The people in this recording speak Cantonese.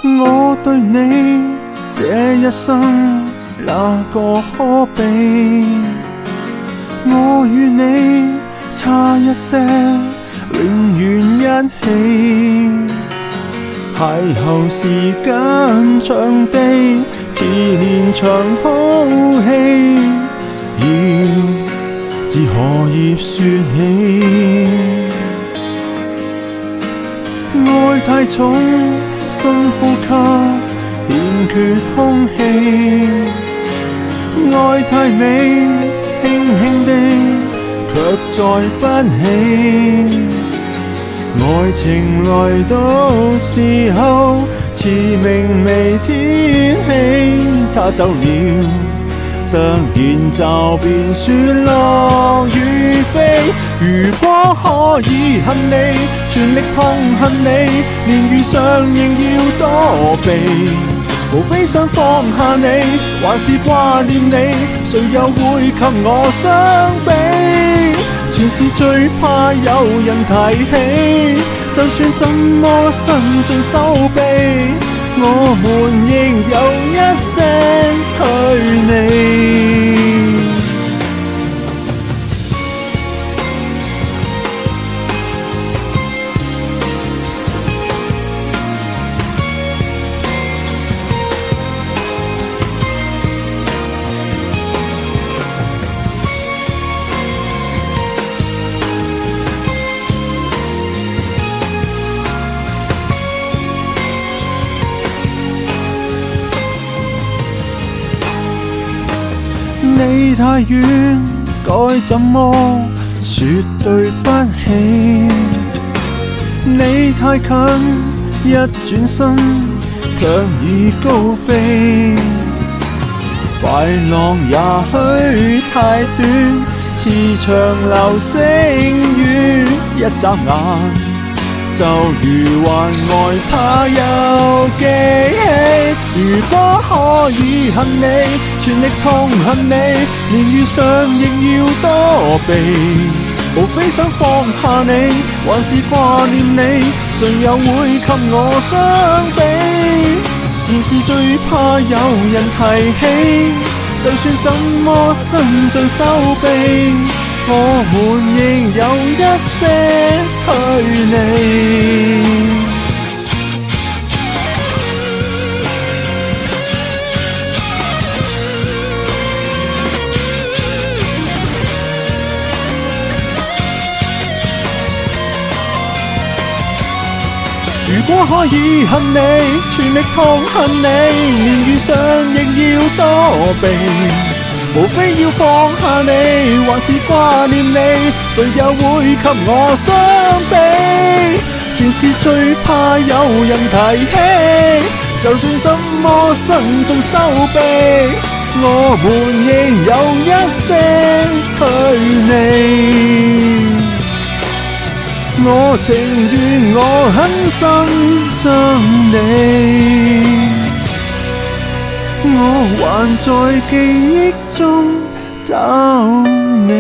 我對你這一生哪個可比？我與你差一些，永遠一起。邂逅時間長地，似連場好戲，要自何葉説起？愛太重，深呼吸，欠缺空氣；愛太美，輕輕的，卻載不起。愛情來到時候，似明媚天氣，他走了，突然就變雪落雨飛。如果可以恨你，全力痛恨你，連遇上仍要躲避。無非想放下你，還是掛念你，誰又會給我相比？前事最怕有人提起，就算怎麼伸盡手臂，我們仍有一些距離。你太遠，該怎麼說對不起？你太近，一轉身卻已高飛。快樂也許太短，似場流星雨，一眨眼就如幻愛，怕有記起。如果可以恨你，全力痛恨你，連遇上亦要躲避。無非想放下你，還是掛念你，誰又會給我相比？前事最怕有人提起，就算怎麼伸盡手臂，我們仍有一些距離。如果可以恨你，全力痛恨你，連遇上亦要躲避。無非要放下你，還是掛念你，誰又會給我相比？前事最怕有人提起，就算怎麼伸盡手臂，我們仍有一些距離。我情願我狠心憎你，我還在記憶中找你。